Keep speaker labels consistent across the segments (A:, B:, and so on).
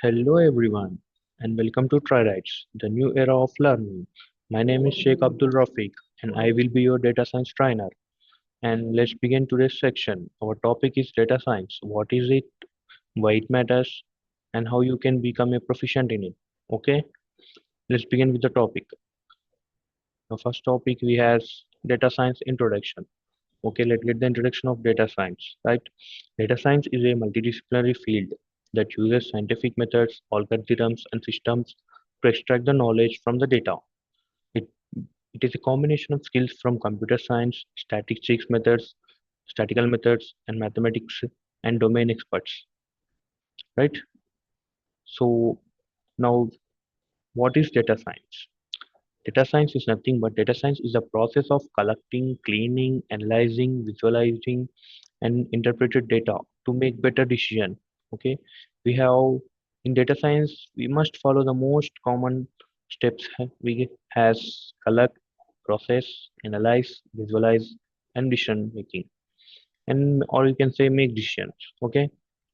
A: Hello everyone and welcome to TriRights, the new era of learning. My name is Sheikh Abdul Rafiq and I will be your data science trainer. And let's begin today's section. Our topic is data science. What is it, why it matters, and how you can become a proficient in it. Okay, let's begin with the topic. The first topic we have data science introduction. Okay, let's get the introduction of data science, right? Data science is a multidisciplinary field that uses scientific methods, algorithms, and systems to extract the knowledge from the data. It, it is a combination of skills from computer science, statistical methods, and mathematics and domain experts, right? So now, what is data science? Data science is nothing but data science is the process of collecting, cleaning, analyzing, visualizing, and interpreted data to make better decision. Okay, we have in data science we must follow the most common steps we has collect, process, analyze, visualize, and decision making, and or you can say make decisions. Okay,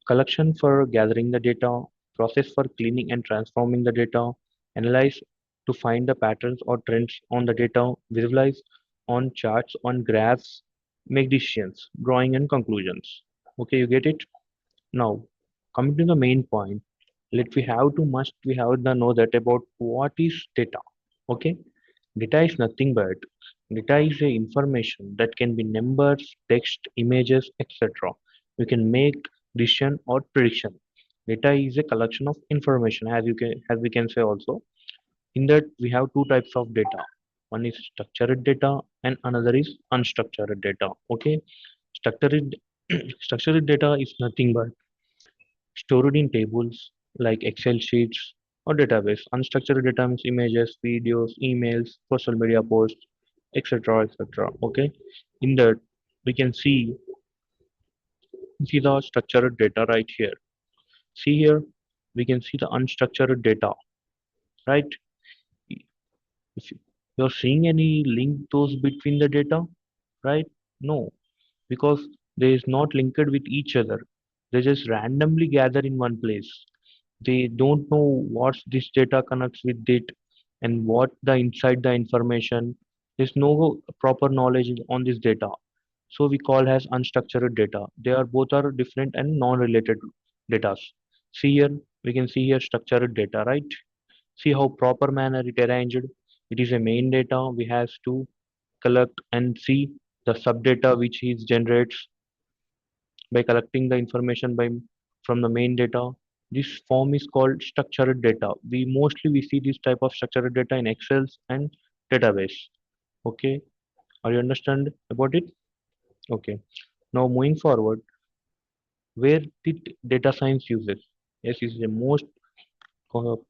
A: collection for gathering the data, process for cleaning and transforming the data, analyze to find the patterns or trends on the data, visualize on charts, on graphs, make decisions, drawing and conclusions. Okay, you get it? Now, coming to the main point, must we have the know that about what is data. Okay, data is nothing but data is a information that can be numbers, text, images, etc. You can make decision or prediction. Data is a collection of information, as we can say also. In that we have two types of data. One is structured data and another is unstructured data. Okay, structured structured data is nothing but stored in tables like Excel sheets or database. Unstructured data means images, videos, emails, social media posts, etc. etc. Okay, in that we can see the structured data right here. See here, we can see the unstructured data, right? If you're seeing any link those between the data, right? No, because they is not linked with each other. They just randomly gather in one place. They don't know what this data connects with it and what the inside the information. There's no proper knowledge on this data. So we call as unstructured data. They are both are different and non-related data. See here, we can see here structured data, right? See how proper manner it arranged. It is a main data we have to collect and see the subdata which is generates by collecting the information from the main data. This form is called structured data. We see this type of structured data in Excel and database. Okay, are you understand about it? Okay. Now moving forward, where did data science uses? Yes, is the most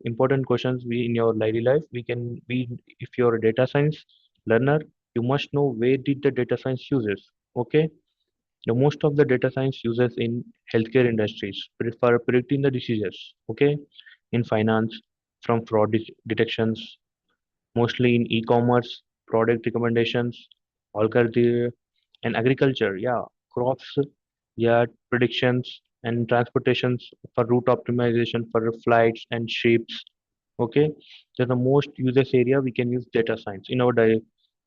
A: important questions we in your daily life. We can be if you're a data science learner, you must know where did the data science uses. Okay, the most of the data science uses in healthcare industries for predicting the diseases. Okay, in finance from detections, mostly in e-commerce, product recommendations, algorithm, and agriculture. Yeah, crops, yeah, predictions and transportations for route optimization for flights and ships. Okay, they're the most uses area we can use data science in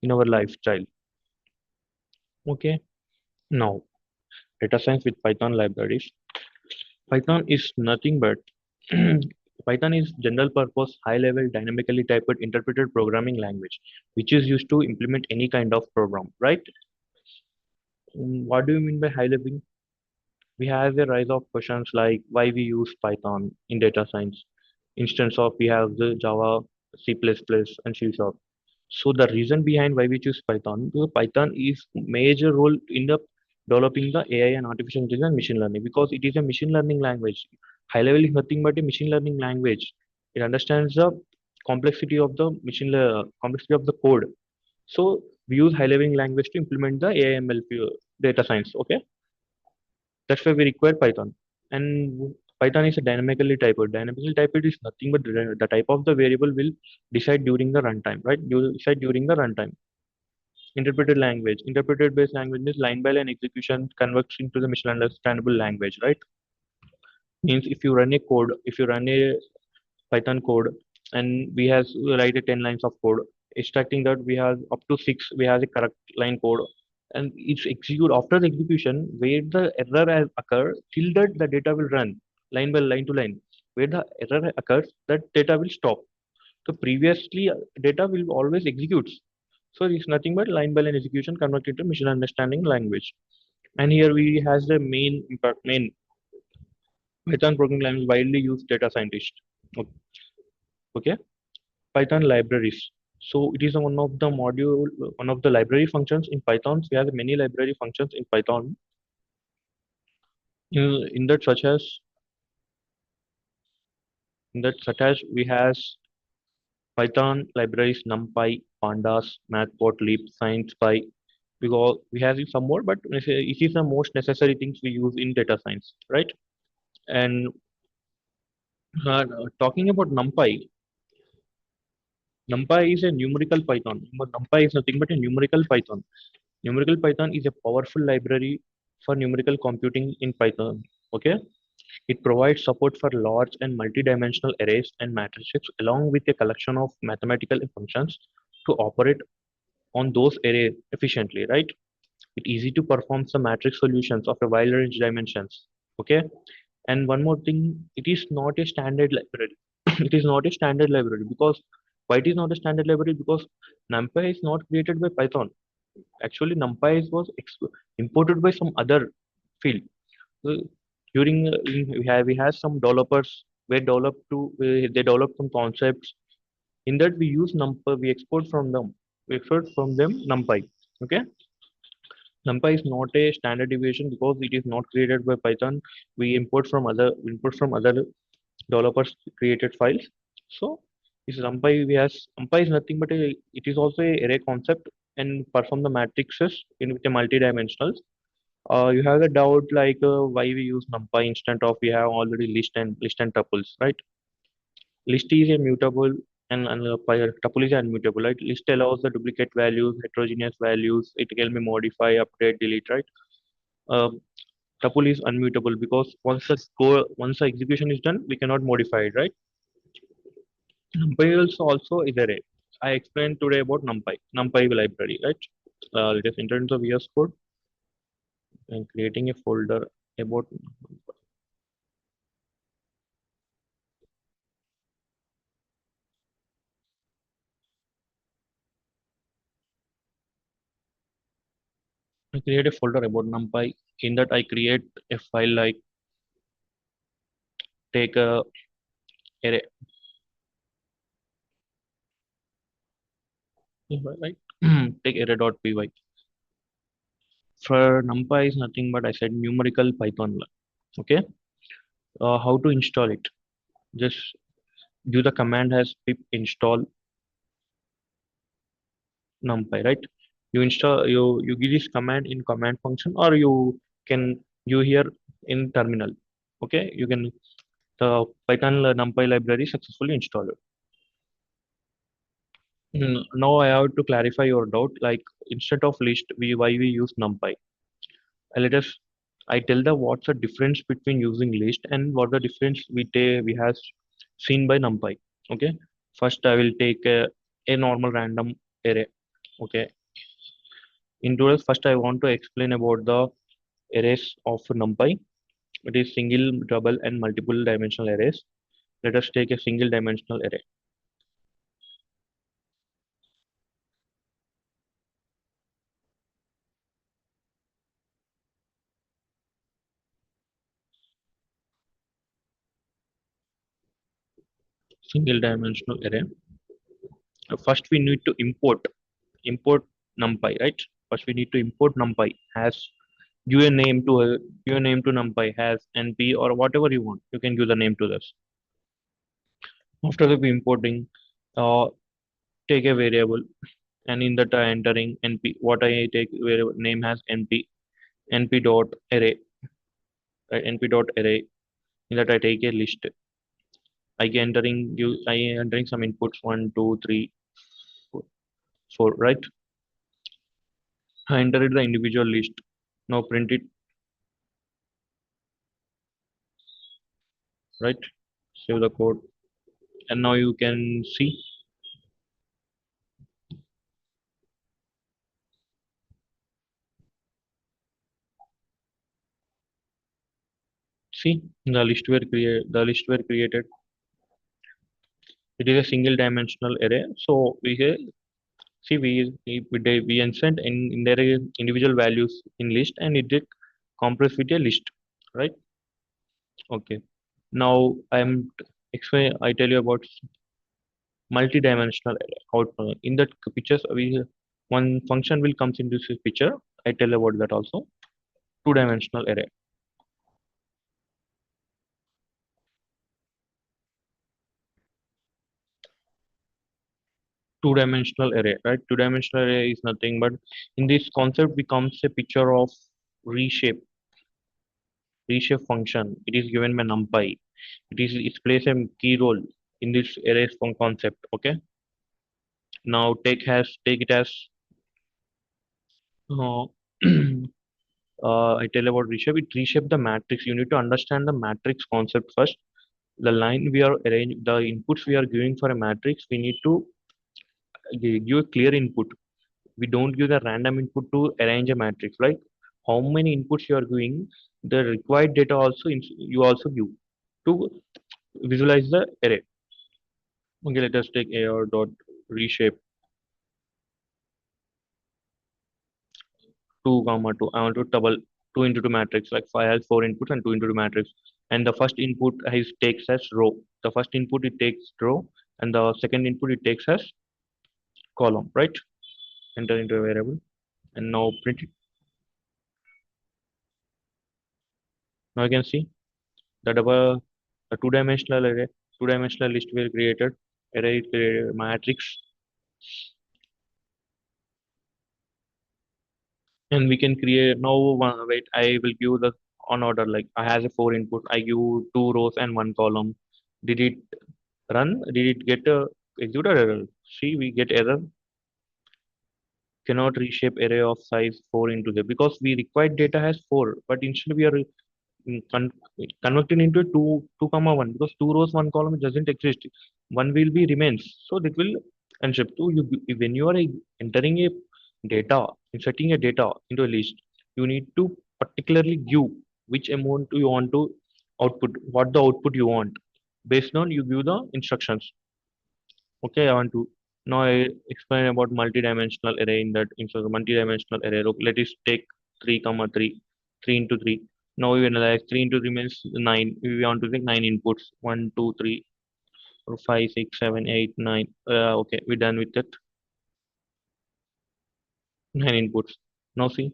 A: in our lifestyle. Okay, now data science with Python libraries. Python is nothing but Python is general purpose, high level, dynamically typed interpreted programming language, which is used to implement any kind of program, right? What do you mean by high level? We have a rise of questions like why we use Python in data science. Instance of we have the Java, C++, and C Sharp. So the reason behind why we choose Python, because Python is major role in the developing the AI and artificial intelligence and machine learning because it is a machine learning language. High level is nothing but a machine learning language. It understands the complexity of the code. So we use high level language to implement the AI ML data science. Okay, that's why we require Python. And Python is a dynamically typed. Dynamically typed is nothing but the type of the variable will decide during the runtime, right? You decide during the runtime. Interpreted language. Interpreted based language means line by line execution converts into the machine understandable language, right? Means if you run a Python code, and we has write a 10 lines of code. Extracting that, we have up to six. We have a correct line code, and it's execute after the execution where the error has occurred. Till that, the data will run line by line to line. Where the error occurs, that data will stop. So previously, data will always executes. So it's nothing but line by line execution converted to machine understanding language. And here we has the main Python programming language widely used data scientist. Okay. Python libraries. So it is one of the library functions in Python. We have many library functions in Python. In that such as we has Python libraries NumPy, Pandas, Matplotlib, SciencePy. Because we have some more, but it is the most necessary things we use in data science, right? And talking about NumPy, NumPy is a numerical Python. But NumPy is nothing but a numerical Python. Numerical Python is a powerful library for numerical computing in Python. Okay, it provides support for large and multi-dimensional arrays and matrices, along with a collection of mathematical functions to operate on those arrays efficiently. Right? It's easy to perform some matrix solutions of a wide range dimensions. Okay, and one more thing, it is not a standard library. It is not a standard library because why it is not a standard library? Because NumPy is not created by Python. Actually, NumPy was imported by some other field. Uh, we have some developers were developed to they developed some concepts. In that we use NumPy, we export from them. We export from them NumPy. Okay, NumPy is not a standard deviation because it is not created by Python. We import from other developers created files. So this NumPy we has NumPy is nothing but it is also a array concept and perform the matrices in with a multi-dimensional. You have a doubt like why we use NumPy instead of we have already list and tuples, right? List is a mutable and tuple is unmutable, right? List allows the duplicate values, heterogeneous values. It can be modify, update, delete, right? Um, Tuple is unmutable because once the execution is done, we cannot modify it, right? NumPy also is array. I explained today about NumPy library, right? Let us enter into VS Code and creating a folder about I create a folder about NumPy. In that, I create a file like take a array, right? Take array.py. For NumPy is nothing but I said numerical Python. Okay. How to install it? Just do the command as pip install NumPy, right? You give this command in command function, or can you here in terminal. Okay, you can the Python NumPy library successfully installed. Now I have to clarify your doubt. Like instead of list, we why we use NumPy. Let us. I tell the what's the difference between using list and what the difference we have seen by NumPy. Okay. First, I will take a normal random array. Okay. In today's first, I want to explain about the arrays of NumPy. It is single, double, and multiple dimensional arrays. Let us take a single dimensional array. Single dimensional array. First, we need to import NumPy, right? First, we need to import NumPy has give a name to NumPy has np or whatever you want. You can give the name to this. After the importing, take a variable and in that entering np. What I take variable name has np dot array, right? Np dot array. In that I take a list. I entering some inputs one, two, three, four, right? I entered the individual list. Now print it. right? Save the code, and now you can see the list were created. It is a single dimensional array. So we say, see we insert in there is individual values in list, and it did compress with a list, right? Okay. Now explain. I tell you about multi-dimensional array. In that pictures we one function will comes into this picture. I tell about that also. Two-dimensional array. Two-dimensional array, right? Two-dimensional array is nothing but in this concept becomes a picture of reshape reshape function. It is given by numpy. It plays a key role in this array concept. Okay. Now take it as uh, I tell about reshape. It reshape the matrix. You need to understand the matrix concept first. The line we are arranging, the inputs we are giving for a matrix, we need to give a clear input. We don't give the random input to arrange a matrix. Like how many inputs you are giving, the required data also you also give to visualize the array. Okay, let us take AR dot reshape 2 comma 2. I want to double 2 into 2 matrix. Like 5 has 4 inputs and 2 into 2 matrix. And the first input is takes as row. The first input it takes row, and the second input it takes as column, right? Enter into a variable, and now print it. Now you can see that our a two-dimensional array, two-dimensional list were created. Array created matrix, and we can create now. Wait, I will give the on order. Like I has a 4 input. I give 2 rows and 1 column. Did it run? Did it get a execute or error? See, we get error. Cannot reshape array of size 4 into the because we required data has 4, but instead we are converted into a 2 comma 1 because 2 rows 1 column doesn't exist. One will be remains, so that will unship. So when you are entering a data, inserting a data into a list, you need to particularly give which amount you want to output, what the output you want. Based on you give the instructions. Okay, I want to now I explain about multi-dimensional array. In that instance, multi-dimensional array. Look, let us take 3 comma 3, 3 into 3. Now we analyze 3 into 3 means 9. We want to take 9 inputs. 1, 2, 3, 4, 5, 6, 7, 8, 9. Okay, we're done with that. 9 inputs. Now see,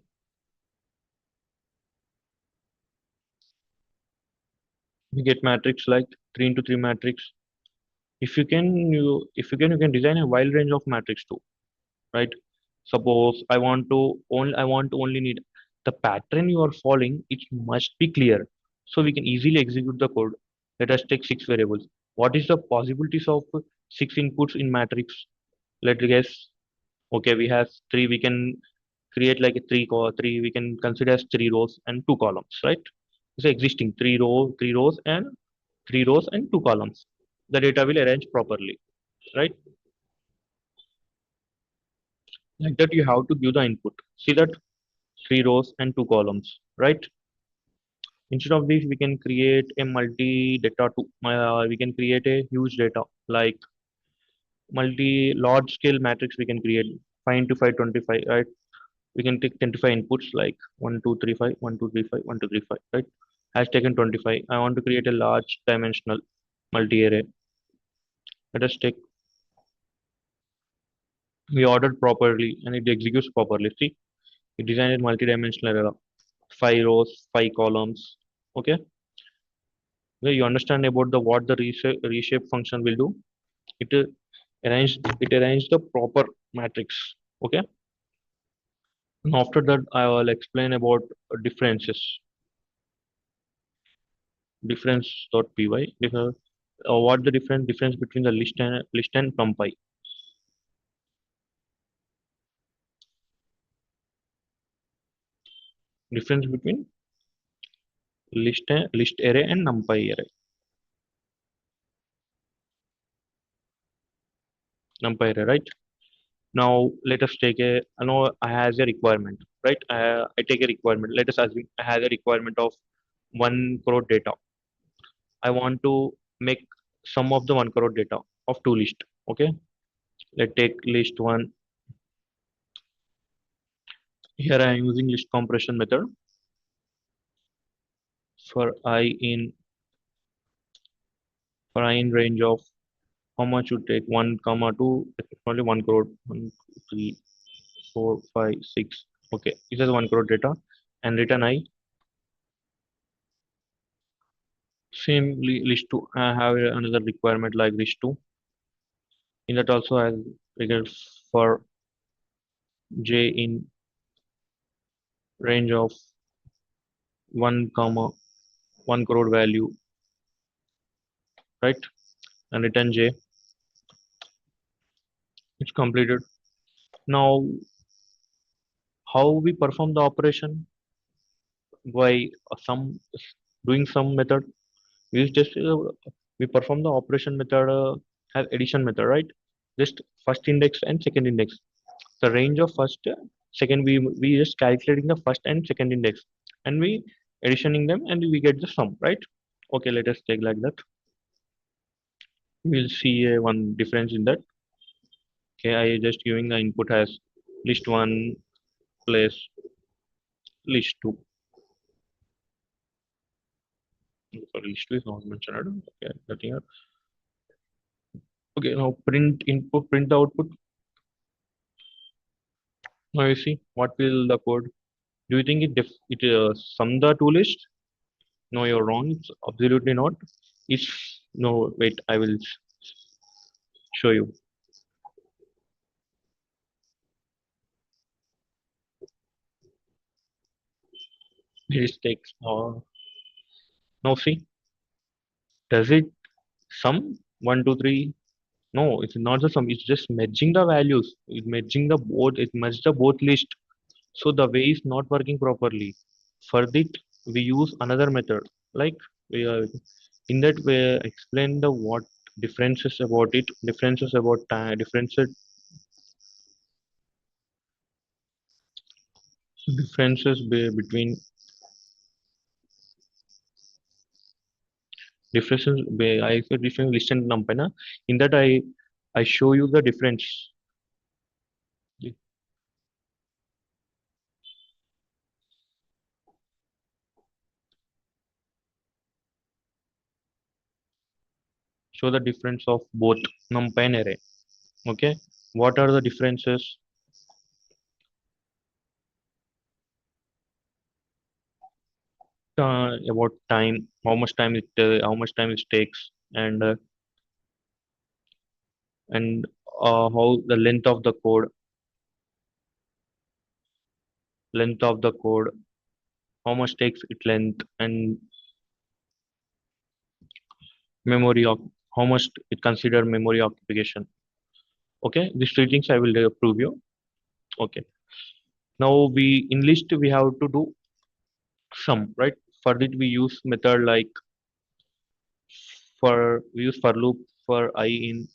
A: we get matrix like 3 into 3 matrix. If you can design a wide range of matrix too, right? Suppose I want to only need the pattern you are following, it must be clear. So we can easily execute the code. Let us take 6 variables. What is the possibilities of 6 inputs in matrix? Let's guess. Okay, we have three. We can create like a three. We can consider as 3 rows and 2 columns, right? So existing 3 rows and 3 rows and 2 columns. The data will arrange properly, right? Like that, you have to give the input. See that 3 rows and 2 columns, right? Instead of this, we can create a multi data to we can create a huge data like multi large scale matrix. We can create 5 into 5, 25, right? We can take 25 inputs like 1, 2, 3, 5, 1, 2, 3, 5, 1, 2, 3, 5, right? Has taken 25. I want to create a large dimensional multi array. Let us take we ordered properly and it executes properly. See, we designed a multi-dimensional array. 5 rows, 5 columns. Okay. Yeah, you understand about the what the reshape function will do? It arrange the proper matrix. Okay. And after that, I will explain about differences. Difference.py. What the difference between the list and numpy. Difference between list array and numpy array. numpy array, right? Now let us take a, I know I has a requirement, right? I take a requirement. Let us assume I have a requirement of 1 crore data. I want to make sum of the 1 crore data of two list. Okay, let's take list one. Here I am using list compression method for I in range of how much you take 1 comma 2, only 1 crore, 1 2 3 4 5 6. Okay, this is 1 crore data and return I. Same list 2. I have another requirement like list 2. In that also I figured for j in range of 1 comma 1 crore value, right? And return j. It's completed. Now how we perform the operation by some doing some method. We just we perform the operation method has addition method, right? Just first index and second index. The range of first, second, we just calculating the first and second index, and we additioning them, and we get the sum, right? Okay, let us take like that. We'll see one difference in that. Okay, I just giving the input as list one plus list two. So list two is not mentioned. Okay, nothing else. Okay, now print input, print the output. Now you see what will the code. Do you think it sum the two list? No, you're wrong. It's absolutely not. It's no. Wait, I will show you. It takes. Now see, does it sum 1 2 3? No, it's not the sum. It's just merging the values. It's merging the both. It merged the both list. So the way is not working properly. For that, we use another method. Like we in that way explain the what differences about it, differences about time, between I say different list and numpy na. In that I show you the difference. Show the difference of both numpy and array. Okay, what are the differences? About time, how much time it takes, and how the length of the code, how much takes it length, and memory of how much it consider memory occupation. Okay, these three things I will prove you. Okay, now we in list we have to do sum, right? For that we use method like we use for loop for I in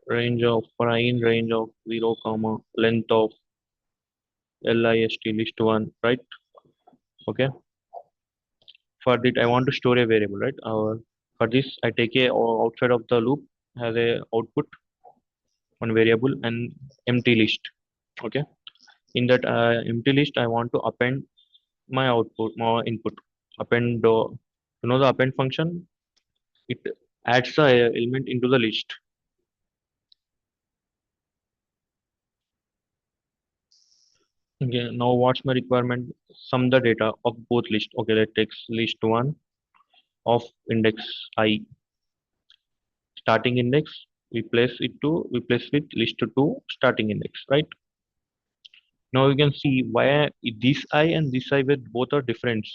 A: range of 0 comma length of list list one, right? Okay, for that I want to store a variable, right? For this I take a outside of the loop has a output one variable and empty list. Okay, in that empty list I want to append my output, my input. Append, the append function. It adds the element into the list. Okay, now what's my requirement? Sum the data of both list. Okay, let's take list one of index I, starting index. We place with list two starting index, right? Now you can see why this I and this I with both are different.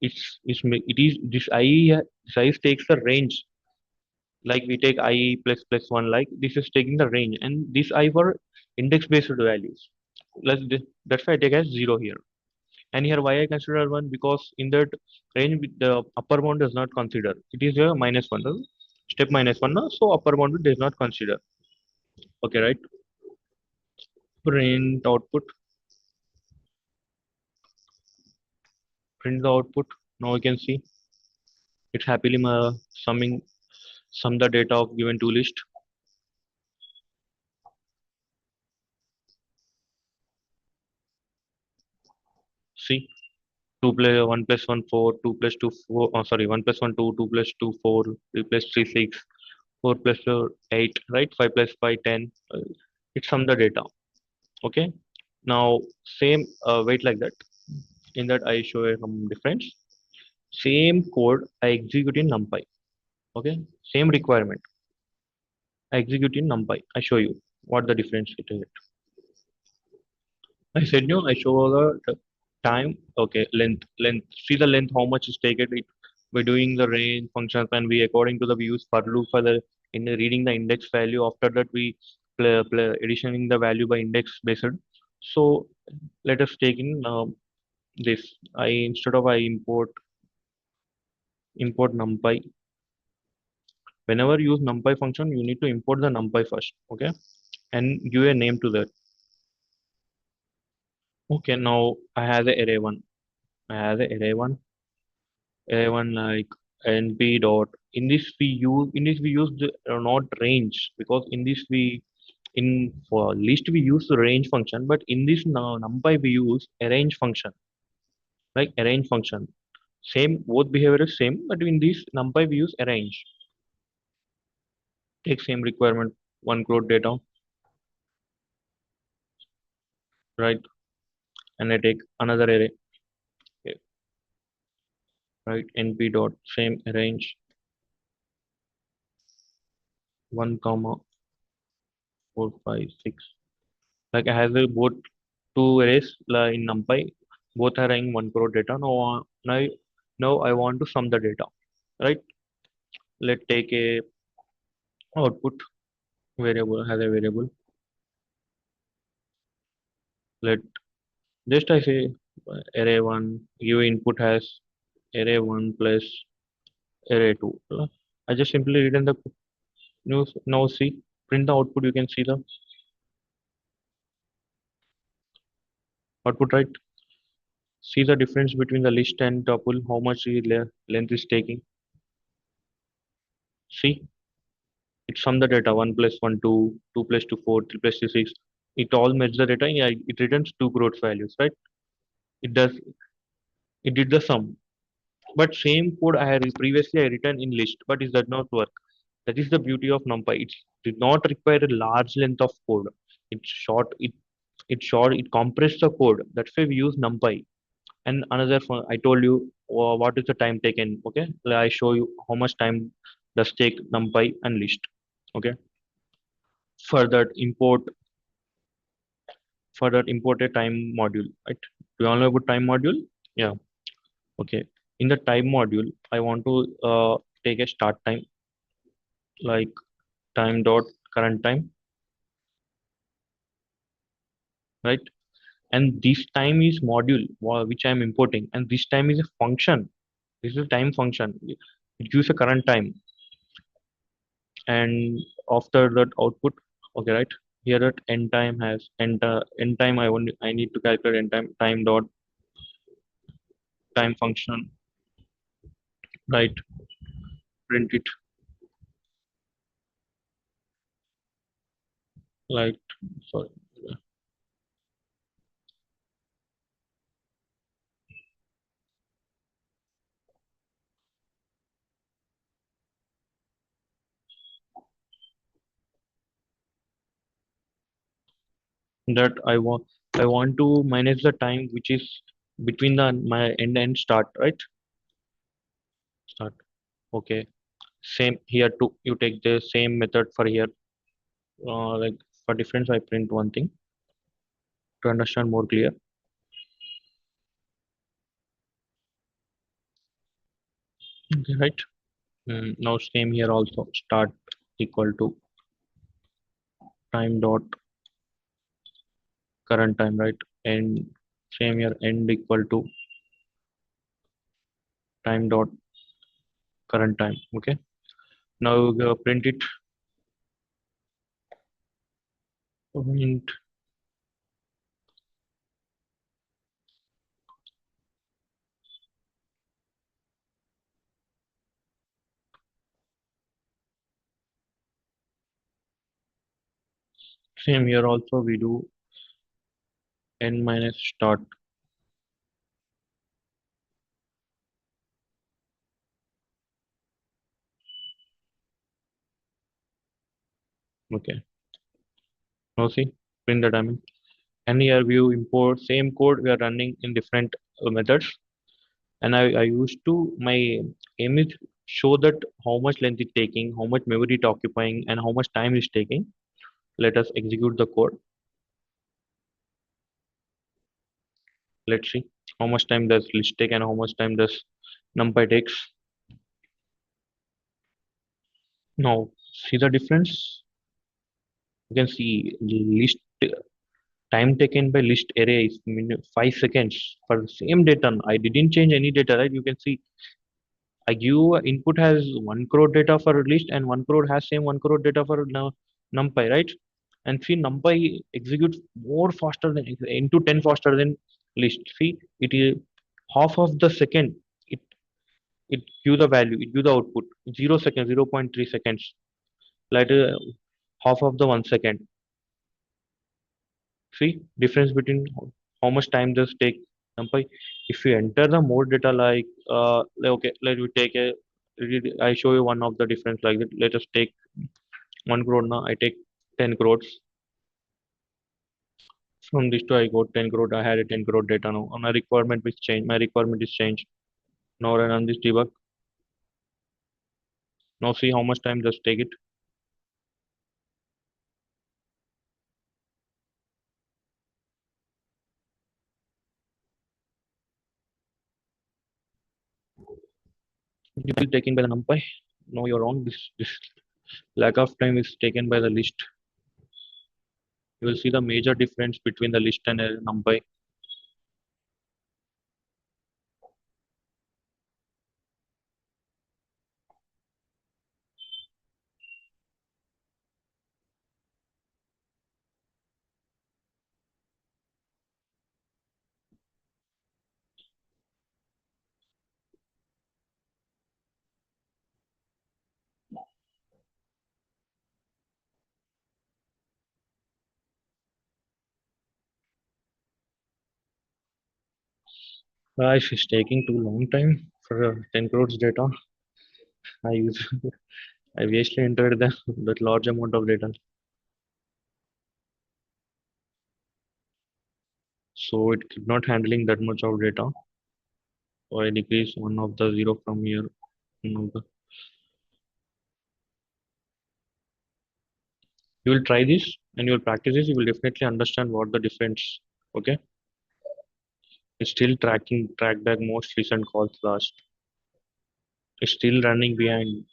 A: It is this I size takes the range, like we take I plus one, like this is taking the range, and this I were index based values. That's why I take as 0 here. And here why I consider 1, because in that range the upper bound does not consider, it is a minus 1, right? step minus one, so upper boundary does not consider. Okay, right? Print output, print the output. Now we can see it's happily sum the data of given two list. See, 2 plus 1 plus 1 4, 2 plus 2 4, oh, sorry, 1 plus 1 2, 2 plus 2 4, 3 plus 3 6, 4 plus 4 8, right? 5 plus 5 10. It sum the data. Okay. Now same wait like that. In that I show you some difference. Same code I execute in NumPy. Okay. Same requirement I execute in NumPy. I show you what the difference it is. I said no. I show the time. Okay, length. See the length. How much is taken? We're doing the range functions, and we according to the views for loop for the in the reading the index value. After that, we play additioning the value by index based. So let us take in this. I instead of I import NumPy. Whenever you use NumPy function, you need to import the NumPy first. Okay, and give a name to that. Okay, now I have the array one. I have the array one A1 like NP dot. In this we use the not range, because in this we in for list we use the range function, but in this NumPy we use arrange function, like arrange function. Same, both behavior is same, but in this NumPy we use arrange. Take same requirement, one crore data, right? And I take another array, okay, right? NP dot same arrange one comma 4 5 6. Like I have a both two arrays in NumPy, both are in 1 crore data. Now I want to sum the data, right? Let's take a output variable has a variable. Let just I say array one give input has array one plus array two. I just simply return the news. Now see print the output. You can see the output, right? See the difference between the list and tuple. How much length is taking. See. It sum the data 1 plus 1 2, 2 plus 2 4, 3 plus 2 6. It all matches the data. Yeah, it returns two growth values, right? It does it did the sum. But same code I had previously I written in list, but it does not work. That is the beauty of NumPy. It did not require a large length of code. It's short, it compressed the code. That's why we use NumPy. And another one, I told you what is the time taken. Okay, I show you how much time does take NumPy and list. Okay, for that import a time module, right? Do you all know about time module? Yeah. Okay. In the time module, I want to take a start time, like time dot current time, right? And this time is module which I am importing, and this time is a function. This is a time function. It gives a current time, and after that output, okay, right? Here at end time has end time. I need to calculate end time dot time function, right? Print it like sorry. That I want to manage the time which is between the my end and start, right? Start. Okay. Same here too. You take the same method for here. Like for difference, I print one thing to understand more clear. Okay, right. Now same here also. Start equal to time dot current time, right? And same here end equal to time dot current time. Okay. Now print it. Print. Same here also we do n minus start. Okay. Now see, print the diamond. And here we import same code we are running in different methods. And I used to my aim is show that how much length it's taking, how much memory it occupying, and how much time it's taking. Let us execute the code. Let's see how much time does list take and how much time does numpy takes. Now see the difference. You can see list time taken by list array is 5 seconds for the same data. I didn't change any data, right? You can see I give input has 1 crore data for list and 1 crore has same 1 crore data for numpy, right? And see numpy executes more faster than into 10 faster than list. See it is half of the second. It it give the value. It give the output 0 seconds, 0.3 seconds. Like half of the 1 second. See difference between how much time does take numpy. If you enter the more data okay, let me take a I show you one of the difference like that. Let us take 1 crore now. I take 10 crores. From this to I got 10 crore. I had a 10 crore data now. My requirement is changed. My requirement is changed. Now I run this debug. Now see how much time does take it. It will taken by the numpy. No, you're wrong. This lack of time is taken by the list. You will see the major difference between the list and a numpy. If it's taking too long time for 10 crores data, I use I vastly entered that large amount of data. So it keep not handling that much of data. So I decrease one of the zero from here. One of the, you will try this and you will practice this. You will definitely understand what the difference. Okay, it's still tracking track back most recent calls last. It's still running behind.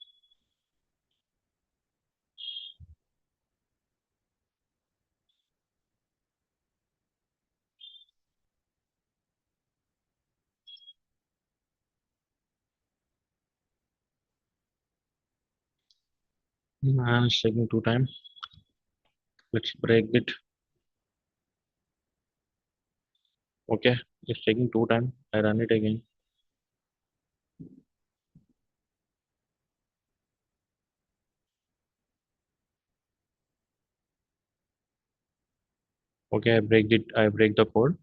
A: Man, it's taking too time. Let's break it. Okay, it's taking too time. I run it again. Okay, I break it. I break the code.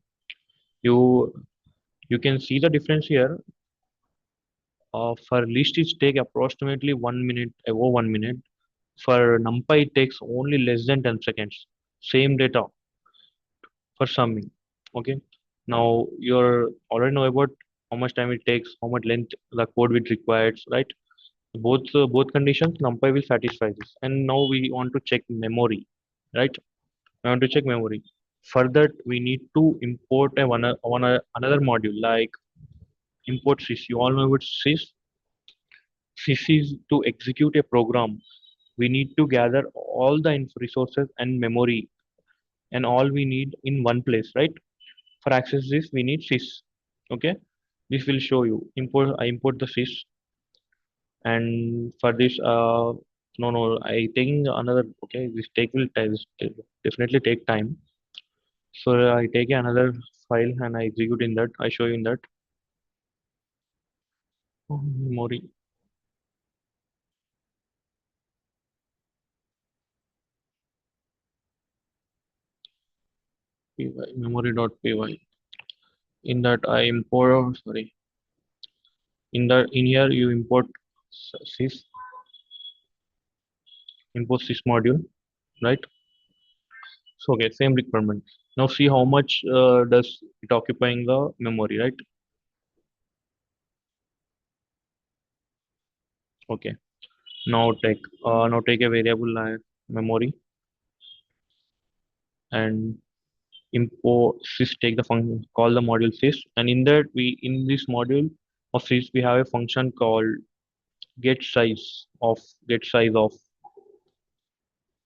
A: You you can see the difference here. For list it take approximately 1 minute, above 1 minute. For numpy it takes only less than 10 seconds. Same data for summing. Okay. Now you're already know about how much time it takes, how much length the code will requires, right? Both conditions numpy will satisfy this. And now we want to check memory, right? We want to check memory. For that we need to import another module like import sys. You all know what sys. Sys is to execute a program. We need to gather all the resources and memory and all we need in one place, right? For access this we need sys. Okay, this will show you import. I import the sys And for this, no, no, I think another, okay, this take will definitely take time. So I take another file and I execute in that. I show you in that. Memory, py, memory.py. In that I import, sorry, in here you import sys, import sys module, right? So okay, same requirement. Now see how much does it occupying the memory, right? Okay. Now take a variable memory and import sys, take the function, call the module sys, and in that we, in this module of sys, we have a function called get size of, get size of,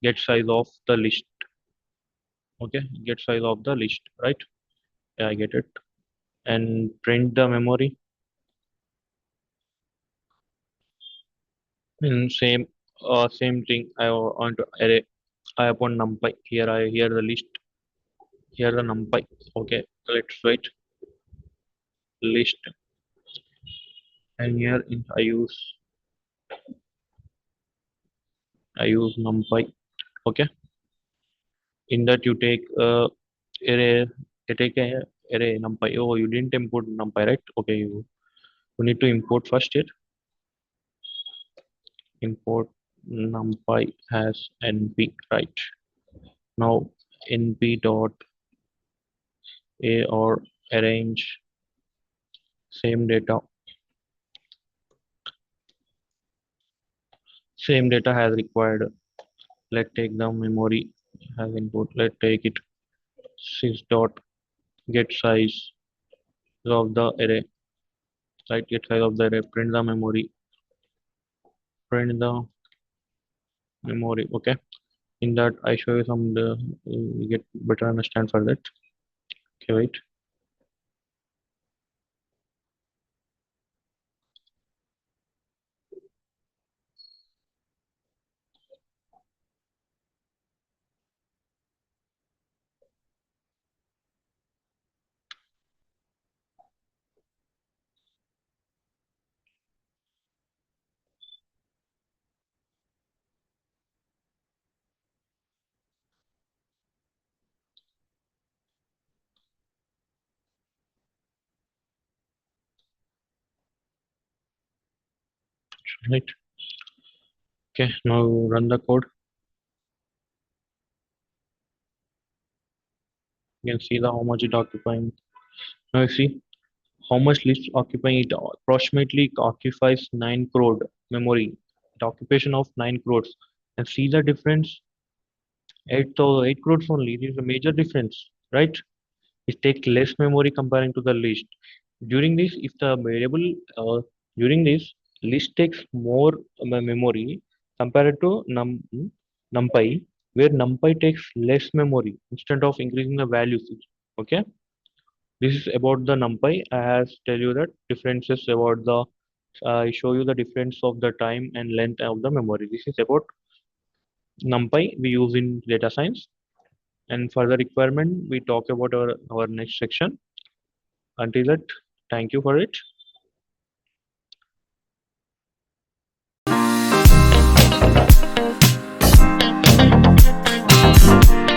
A: get size of the list. Okay, get size of the list, right? Yeah, I get it. And print the memory in same thing. I want to array, I upon numpy, here I, here the list, here the numpy. Okay, let's write list, and here I use numpy. Okay, in that you take array, you take a array numpy. Oh, you didn't import numpy, right? Okay, you need to import first here. Import numpy as np, right? Now np dot a or arrange same data has required. Let's take the memory as input. Let's take it sys dot get size of the array, right? Get size of the array, print the memory, print the memory. Okay, in that I show you some you get better understand for that. Okay, wait. Right. Okay, now run the code. You can see the how much it occupying. Now you see how much list occupying. It approximately occupies 9 crore memory. The occupation of 9 crores. And see the difference, 8 to 8 crores only. It is a major difference, right? It takes less memory comparing to the list. During this, if the variable during this list takes more memory compared to numpy, where numpy takes less memory instead of increasing the values. Okay, this is about the numpy. I have tell you that differences about the. I show you the difference of the time and length of the memory. This is about numpy we use in data science. And further requirement we talk about our next section. Until that, thank you for it.